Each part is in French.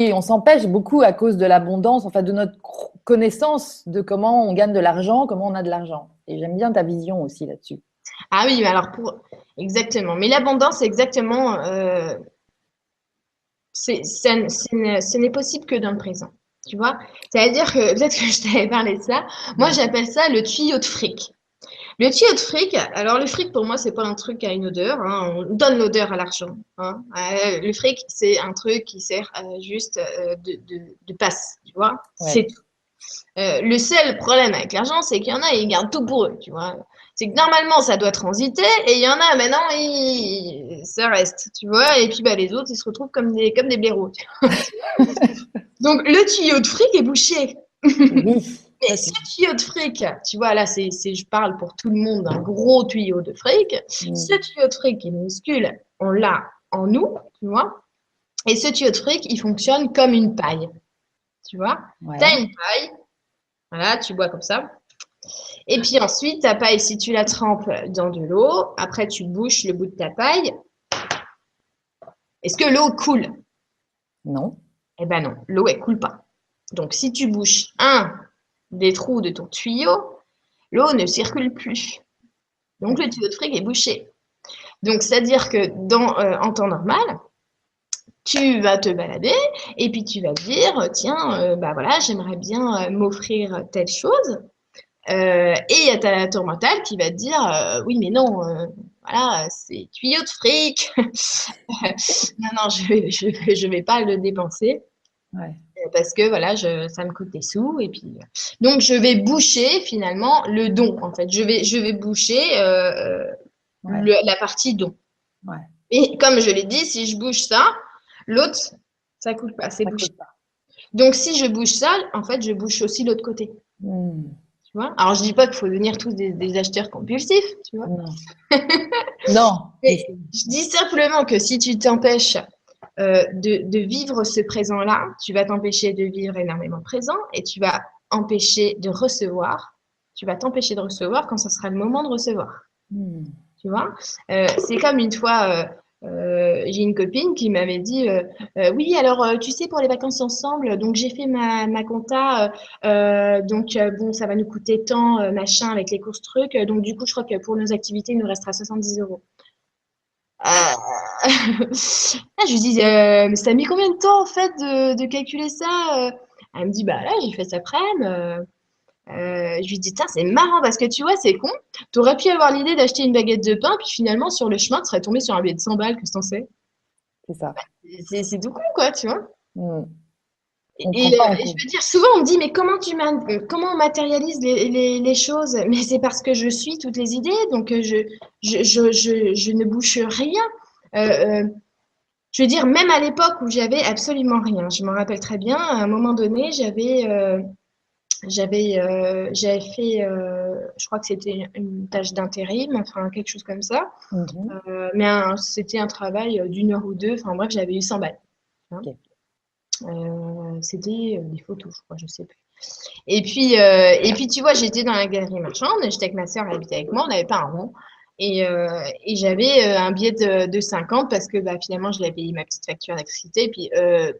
Et on s'empêche beaucoup à cause de l'abondance, enfin de notre connaissance de comment on gagne de l'argent, comment on a de l'argent. Et j'aime bien ta vision aussi là-dessus. Ah oui, mais alors exactement. Mais l'abondance, c'est exactement, ce n'est possible que dans le présent. Tu vois? C'est-à-dire que, peut-être que je t'avais parlé de ça, moi Mm. j'appelle ça le tuyau de fric. Le tuyau de fric, alors le fric pour moi c'est pas un truc à une odeur, hein, on donne l'odeur à l'argent. Hein. Le fric c'est un truc qui sert juste de passe, tu vois, c'est Ouais. tout. Le seul problème avec l'argent c'est qu'il y en a ils gardent tout pour eux, tu vois. C'est que normalement ça doit transiter et il y en a maintenant ça reste, tu vois. Et puis bah les autres ils se retrouvent comme des blaireaux. Donc le tuyau de fric est bouché. Oui, Mais ça ce c'est. tuyau de fric, tu vois, là, je parle pour tout le monde d'un gros tuyau de fric. Ce Mm. tuyau de fric est minuscule, on l'a en nous, tu vois. Et ce tuyau de fric, il fonctionne comme une paille, tu vois. Tu Ouais. as une paille, voilà, tu bois comme ça. Et puis ensuite, ta paille, si tu la trempes dans de l'eau, après tu bouches le bout de ta paille. Est-ce que l'eau coule? Non. Eh ben non, l'eau, elle coule pas. Donc si tu bouches un des trous de ton tuyau, l'eau ne circule plus. Donc le D'accord. tuyau de fric est bouché. Donc, c'est-à-dire que en temps normal, tu vas te balader et puis tu vas te dire, tiens, bah voilà, j'aimerais bien m'offrir telle chose. Et il y a ta tour mentale qui va te dire, oui, mais non, voilà, c'est tuyau de fric. Non, non, je vais pas le dépenser Ouais. parce que voilà, ça me coûte des sous. Et puis, donc, je vais boucher finalement le don. En fait, je vais boucher Ouais. la partie don. Ouais. Et comme je l'ai dit, si je bouge ça, l'autre, ça coule pas, c'est Ça bouché. coûte pas. Donc si je bouge ça, en fait, je bouge aussi l'autre côté. Mm. Tu vois? Alors je dis pas qu'il faut devenir tous des acheteurs compulsifs, tu vois. Non. Non. Mais Mais je dis simplement que si tu t'empêches de vivre ce présent-là, tu vas t'empêcher de vivre énormément présent et tu vas empêcher de recevoir. Tu vas t'empêcher de recevoir quand ce sera le moment de recevoir. mm. Tu vois? C'est comme une fois, j'ai une copine qui m'avait dit, oui, alors tu sais, pour les vacances ensemble, donc j'ai fait ma compta, donc bon, ça va nous coûter tant, machin, avec les courses trucs. Donc du coup, je crois que pour nos activités, il nous restera 70 €. Je lui dis, mais ça a mis combien de temps en fait de calculer ça? Elle me dit, bah là, j'ai fait ça après. Je lui dis, tiens, c'est marrant parce que tu vois, c'est con. Tu aurais pu avoir l'idée d'acheter une baguette de pain, puis finalement, sur le chemin, tu serais tombé sur un billet de 100 balles, qu'est-ce que t'en sais? C'est ça. C'est tout con, quoi, tu vois. Mm. On prend pas en Et je compte. veux dire, souvent, on me dit, mais comment on matérialise les choses? Mais c'est parce que je suis toutes les idées, donc je ne bouge rien. Euh, euh, je veux dire, même à l'époque où j'avais absolument rien, je m'en rappelle très bien, à un moment donné, j'avais fait, je crois que c'était une tâche d'intérim, enfin quelque chose comme ça. Mhm. Mais c'était un travail d'une heure ou deux. Enfin bref, j'avais eu 100 balles. Hein. Ok. C'était des photos, je crois, je sais plus. Et puis tu vois, j'étais dans la galerie marchande, j'étais avec ma sœur, elle habitait avec moi, on n'avait pas un rond. Et j'avais un billet de 50 parce que bah, finalement, je l'avais payé ma petite facture d'électricité. Et puis,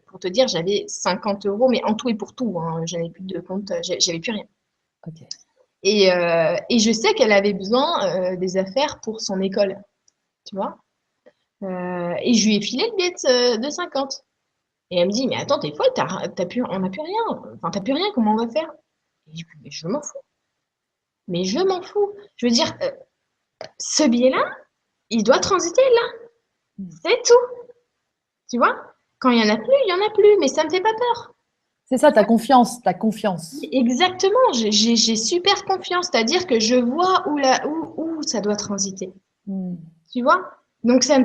pour te dire, j'avais 50 €, mais en tout et pour tout. Hein, j'avais plus de compte, j'avais plus rien. Ok. Et je sais qu'elle avait besoin des affaires pour son école, tu vois. Et je lui ai filé le billet de 50. Et elle me dit, mais attends, t'es folle, t'as plus, on n'a plus rien. Enfin, t'as plus rien, comment on va faire? Et je dis, mais je m'en fous. Mais je m'en fous. Je veux dire, ce billet-là, il doit transiter là. Mm. C'est tout. Tu vois? Quand il y en a plus, il y en a plus. Mais ça me fait pas peur. C'est ça, ta confiance, ta confiance. Exactement. J'ai super confiance. C'est-à-dire que je vois où ça doit transiter. Mm. Tu vois? Donc ça me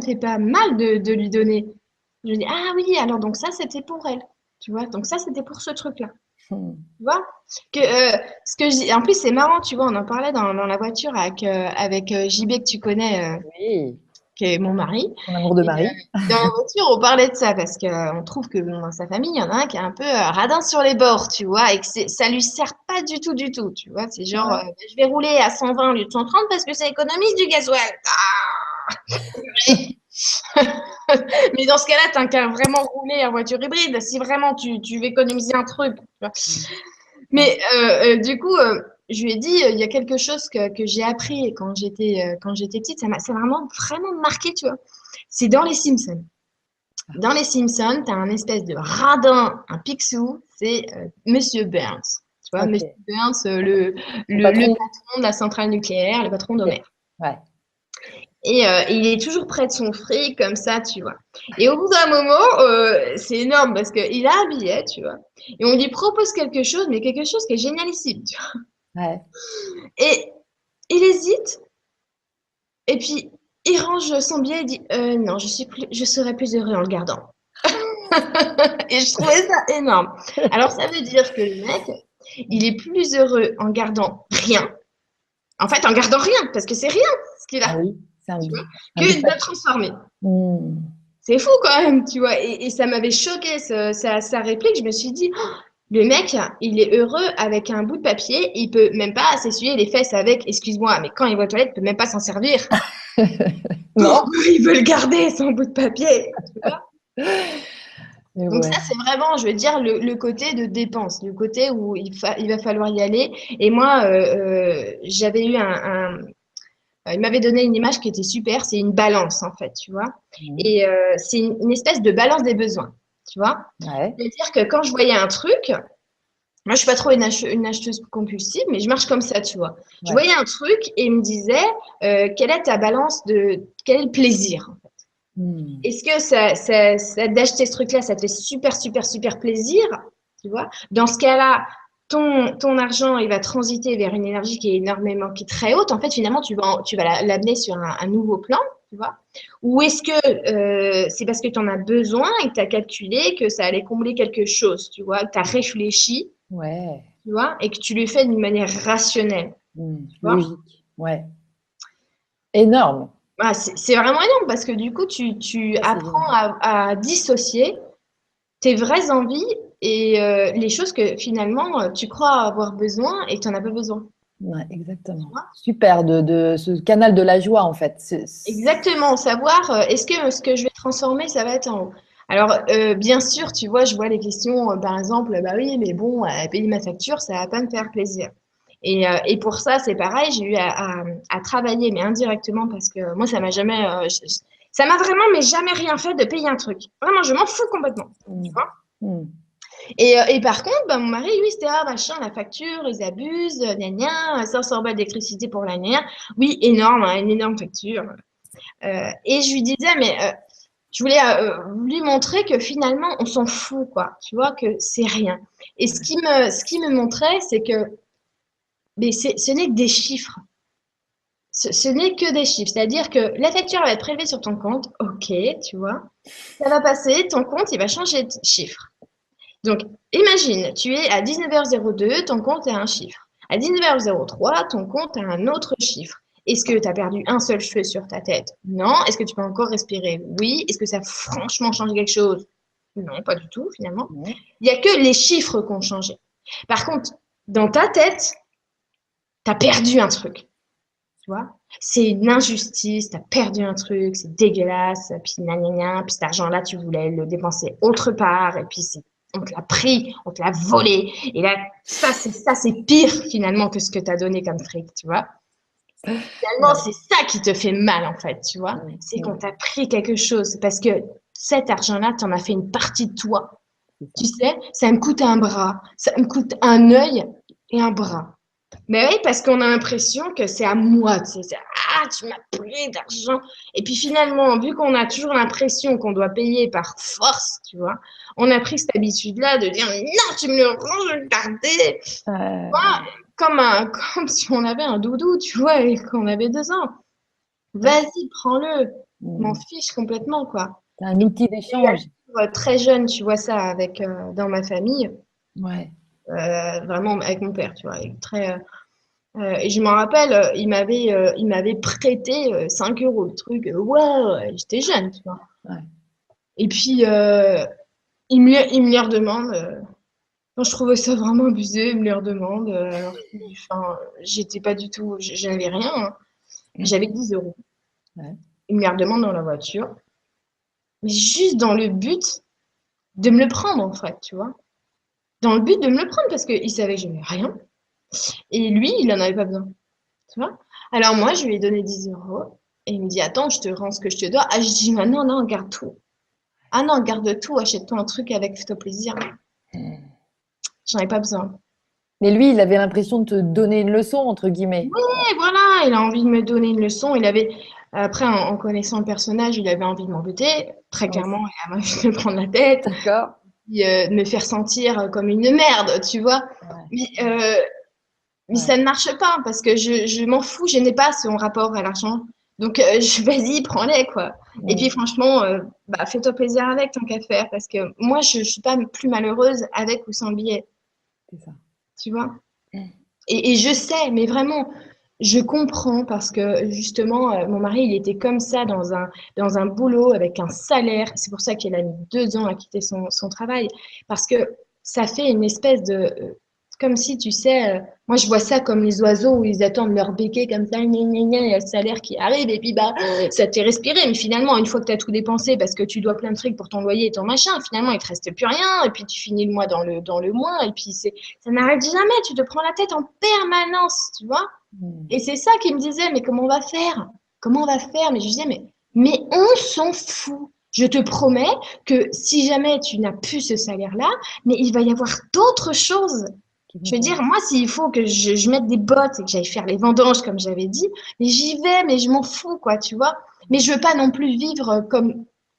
fait pas mal de lui donner. Je dis, ah oui, alors donc ça, c'était pour elle. Tu vois? Donc ça, c'était pour ce truc-là. Mm. Tu vois? Ce que en plus, c'est marrant, tu vois, on en parlait dans la voiture avec JB que tu connais, Oui, qui est mon mari. ton amour de Et mari. dans la voiture, on parlait de ça parce qu'on trouve que bon, dans sa famille, il y en a un qui est un peu radin sur les bords, tu vois, et que ça lui sert pas du tout, tu vois. C'est genre, Ouais. je vais rouler à 120 au lieu de 130 parce que ça économise du gasoil. Ah. Mais dans ce cas-là, t'as qu'à vraiment rouler en voiture hybride. Si vraiment tu veux économiser un truc. Tu vois. Mais du coup, je lui ai dit, il y a quelque chose que j'ai appris quand j'étais petite. Ça m'a vraiment, vraiment marqué, tu vois. C'est dans les Simpsons. Dans les Simpsons, tu as un espèce de radin, un picsou, c'est Monsieur Burns. Tu vois, Monsieur Ok. Burns, Le le patron. patron de la centrale nucléaire, le patron d'Homer. Ouais. Et il est toujours près de son fric, comme ça, tu vois. Et au bout d'un moment, c'est énorme parce qu'il a un billet, tu vois. Et on lui propose quelque chose, mais quelque chose qui est génialissime, tu vois. Ouais. Et il hésite, et puis il range son billet et dit non, je serai plus heureux en le gardant. Et je trouvais ça énorme. Alors, ça veut dire que le mec, il est plus heureux en gardant rien. En fait, en gardant rien, parce que c'est rien ce qu'il Ah a, oui, c'est tu vois, un bout de que de papier. transformer. Hmm. C'est fou quand même, tu vois. Et ça m'avait choqué, sa réplique. Je me suis dit, oh, le mec, il est heureux avec un bout de papier. Il peut même pas s'essuyer les fesses avec, excuse-moi, mais quand il va aux toilettes, il peut même pas s'en servir. Non? Pourquoi il veut le garder, son bout de papier, tu vois? Mais Donc ouais. ça, c'est vraiment, je veux dire, le côté de dépense, le côté où il va falloir y aller. Et moi, j'avais eu il m'avait donné une image qui était super, c'est une balance en fait, tu vois. Hmm. Et c'est une espèce de balance des besoins, tu vois. Ouais. C'est-à-dire que quand je voyais un truc, moi je suis pas trop une acheteuse compulsive, mais je marche comme ça, tu vois. Je Ouais. voyais un truc et il me disait, quelle est ta balance quel est le plaisir? Hmm. Est-ce que d'acheter ce truc-là, ça te fait super, super, super plaisir, tu vois? Dans ce cas-là, ton argent, il va transiter vers une énergie qui est très haute. En fait, finalement, tu vas l'amener sur un nouveau plan, tu vois? Ou est-ce que c'est parce que tu en as besoin et que tu as calculé que ça allait combler quelque chose, tu vois? Que tu as réfléchi, Ouais. tu vois? Et que tu le fais d'une manière rationnelle, Hmm. tu vois? Logique. Ouais. Énorme. Voilà, c'est vraiment énorme parce que du coup, tu Ça, c'est apprends génial. à dissocier tes vraies envies et les choses que finalement tu crois avoir besoin et que tu n'en as pas besoin. Ouais, Tu exactement. vois. Super, de ce canal de la joie, en fait. Exactement, savoir est-ce que ce que je vais transformer, ça va être en haut. Alors, bien sûr, tu vois, je vois les questions, par exemple, bah oui, mais bon, payer ma facture, ça va pas me faire plaisir. Et pour ça, c'est pareil, j'ai eu à travailler, mais indirectement, parce que moi, ça m'a jamais, ça m'a vraiment, mais jamais rien fait de payer un truc. Vraiment, je m'en fous complètement. Tu Hmm. vois. Hmm. Et par contre, bah, mon mari, lui, c'était ah, machin, la facture, ils abusent, gna gna, 500 balles d'électricité pour l'année. Oui, énorme, hein, une énorme facture. Et je lui disais, mais je voulais lui montrer que finalement, on s'en fout, quoi. Tu vois, que c'est rien. Et ce qui me montrait, c'est que mais ce n'est que des chiffres. Ce n'est que des chiffres. C'est-à-dire que la facture va être prélevée sur ton compte, ok, tu vois. Ça va passer, ton compte, il va changer de chiffre. Donc, imagine, tu es à 19h02, ton compte est un chiffre. À 19h03, ton compte a un autre chiffre. Est-ce que tu as perdu un seul cheveu sur ta tête? Non. Est-ce que tu peux encore respirer? Oui. Est-ce que ça a franchement changé quelque chose? Non, pas du tout, finalement. Ouais. Il n'y a que les chiffres qui ont changé. Par contre, dans ta tête, tu as perdu un truc. Tu vois? C'est une injustice, tu as perdu un truc, c'est dégueulasse, puis gna gna gna, puis cet argent-là, tu voulais le dépenser autre part, et puis on te l'a pris, on te l'a volé, et là, ça, c'est pire finalement que ce que tu as donné comme fric, tu vois? Finalement, Ouais. c'est ça qui te fait mal, en fait, tu vois? Hmm. C'est qu'on Hmm. t'a pris quelque chose, parce que cet argent-là, tu en as fait une partie de toi. C'est ça. Tu sais, ça me coûte un bras, ça me coûte un œil et un bras. Mais oui, parce qu'on a l'impression que c'est à moi, tu sais, ah, tu m'as pris d'argent. Et puis finalement, vu qu'on a toujours l'impression qu'on doit payer par force, tu vois, on a pris cette habitude-là de dire non, tu me le rends, je vais le garder. Euh, Voilà, comme si on avait un doudou, tu vois, et qu'on avait 2 ans. Vas-y, prends-le. Je m'en hmm. fiche complètement, quoi. C'est un outil d'échange. Très jeune, tu vois ça avec dans ma famille, Ouais. vraiment avec mon père, tu vois, très. Et je me rappelle, il m'avait prêté 5 euros, le truc. Ouais, j'étais jeune, tu vois. Ouais. Et puis, il me les redemande. Enfin, je trouvais ça vraiment abusé, il me les redemande. Alors que, enfin, j'étais pas du tout, j'avais rien, hein. J'avais 10 euros. Ouais. Il me les redemande dans la voiture. mais juste dans le but de me le prendre, en fait, tu vois. Dans le but de me le prendre parce qu'il savait que je n'avais rien. Et lui, il en avait pas besoin, tu vois. Alors moi, je lui ai donné 10 euros et il me dit, attends, je te rends ce que je te dois. Ah, je dis, ah, non, non, garde tout. Ah non, garde tout, achète-toi un truc avec, fais-toi plaisir. J'en ai pas besoin. Mais lui, il avait l'impression de te donner une leçon, entre guillemets. Et voilà, il a envie de me donner une leçon. Il avait, après, en connaissant le personnage, il avait envie de m'embêter. Très Oui, clairement, il a envie de me prendre la tête, d'accord. de me faire sentir comme une merde, tu vois. Ouais, Mais, euh, mais ouais. ça ne marche pas parce que je m'en fous, je n'ai pas son rapport à l'argent. Donc, vas-y, prends-les, quoi. Et puis, Mm, franchement, bah, fais-toi plaisir avec tant qu'à faire parce que moi, je ne suis pas plus malheureuse avec ou sans billet, c'est ça. tu vois. Mm. Et je sais, mais vraiment, je comprends parce que justement, mon mari, il était comme ça dans un boulot avec un salaire. C'est pour ça qu'il a mis 2 ans à quitter son travail. Parce que ça fait une espèce de... comme si, tu sais, moi je vois ça comme les oiseaux où ils attendent leur béquet comme ça, gna, gna, gna, il y a le salaire qui arrive et puis bah, ça te fait respirer. Mais finalement, une fois que tu as tout dépensé parce que tu dois plein de trucs pour ton loyer et ton machin, finalement, il te reste plus rien. Et puis tu finis le mois dans le mois et puis ça n'arrête jamais. Tu te prends la tête en permanence, tu vois. Mm. Et c'est ça qu'il me disait, mais comment on va faire? Comment on va faire? Mais je disais, mais on s'en fout. Je te promets que si jamais tu n'as plus ce salaire-là, mais il va y avoir d'autres choses. Qui vont Je veux dire, tomber. moi, s'il faut que je mette des bottes et que j'aille faire les vendanges, comme j'avais dit, mais j'y vais, mais je m'en fous, quoi, tu vois. Mais je veux pas non plus vivre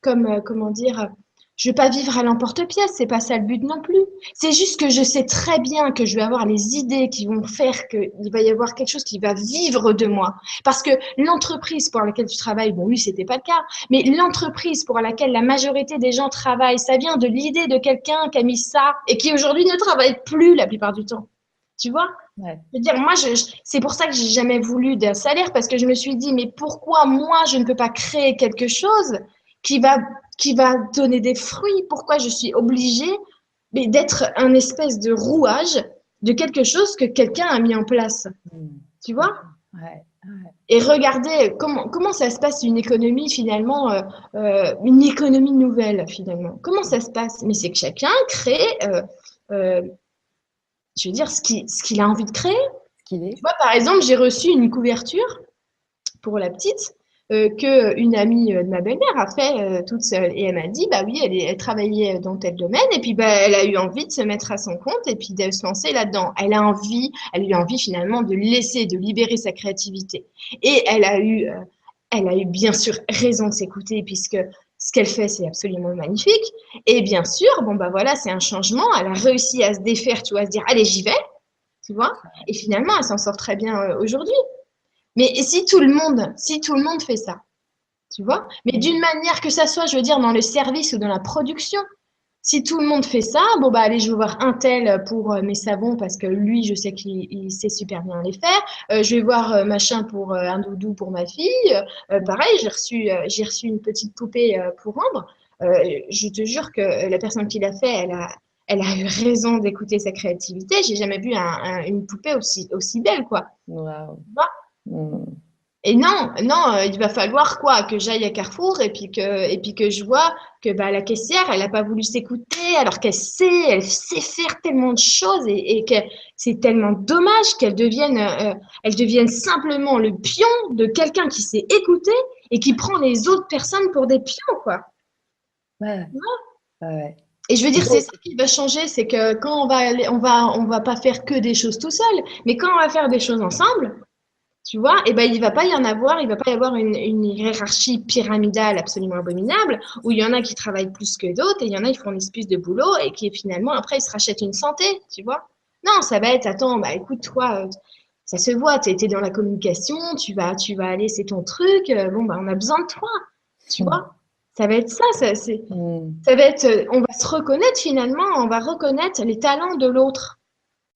comment dire, je veux pas vivre à l'emporte-pièce, c'est pas ça le but non plus. C'est juste que je sais très bien que je vais avoir les idées qui vont faire qu'il va y avoir quelque chose qui va vivre de moi. Parce que l'entreprise pour laquelle tu travailles, bon, lui, c'était pas le cas, mais l'entreprise pour laquelle la majorité des gens travaillent, ça vient de l'idée de quelqu'un qui a mis ça et qui aujourd'hui ne travaille plus la plupart du temps. Tu vois? Ouais. Je veux dire, moi, c'est pour ça que j'ai jamais voulu d'un salaire parce que je me suis dit, mais pourquoi moi, je ne peux pas créer quelque chose qui va, qui va donner des fruits? Pourquoi je suis obligée mais d'être un espèce de rouage de quelque chose que quelqu'un a mis en place? Mm. Tu Je vois? comprends. Ouais, ouais. Et regardez comment ça se passe une économie finalement, une économie nouvelle finalement. Comment ça se passe? Mais c'est que chacun crée, euh, je veux dire, ce qu'il a envie de créer. Ce qu'il Tu est. vois, par exemple, j'ai reçu une couverture pour la petite que une amie de ma belle-mère a fait toute seule et elle m'a dit bah oui elle travaillait dans tel domaine et puis bah elle a eu envie de se mettre à son compte et puis de se lancer là-dedans. Elle a eu envie finalement de laisser, de libérer sa créativité et elle a eu bien sûr raison de s'écouter puisque ce qu'elle fait c'est absolument magnifique et bien sûr bon bah voilà c'est un changement. Elle a réussi à se défaire, tu vois, à se dire allez j'y vais, tu vois, et finalement elle s'en sort très bien aujourd'hui. Mais si tout le monde fait ça, tu vois, mais d'une Mm. manière que ça soit, je veux dire, dans le service ou dans la production, si tout le monde fait ça, bon bah allez, je vais voir un tel pour mes savons parce que lui, je sais qu'il sait super bien les faire. Je vais voir machin pour un doudou pour ma fille. Mm. Pareil, j'ai reçu une petite poupée pour rendre. Je te jure que la personne qui l'a fait, elle a eu raison d'écouter sa créativité. J'ai jamais vu une poupée aussi belle, quoi. Wow. Tu vois. Mm. Et non, non, il va falloir quoi? Que j'aille à Carrefour et puis que je vois que bah, la caissière, elle n'a pas voulu s'écouter alors elle sait faire tellement de choses et que c'est tellement dommage elle devienne simplement le pion de quelqu'un qui sait écouter et qui prend les autres personnes pour des pions, quoi. Ouais, ouais. Et je veux dire, c'est Donc, ça qui va changer, c'est que quand on va aller, on va pas faire que des choses tout seul, mais quand on va faire des choses ensemble, tu vois, et ben il va pas y en avoir, il va pas y avoir une hiérarchie pyramidale absolument abominable où il y en a qui travaillent plus que d'autres et il y en a qui fournissent plus de boulot et qui finalement après ils se rachètent une santé, tu vois. Non, ça va être attends, bah écoute toi, ça se voit, tu étais dans la communication, tu vas aller, c'est ton truc, bon bah on a besoin de toi, tu mm. vois. Ça va être ça, Mm. ça va être on va se reconnaître finalement, on va reconnaître les talents de l'autre.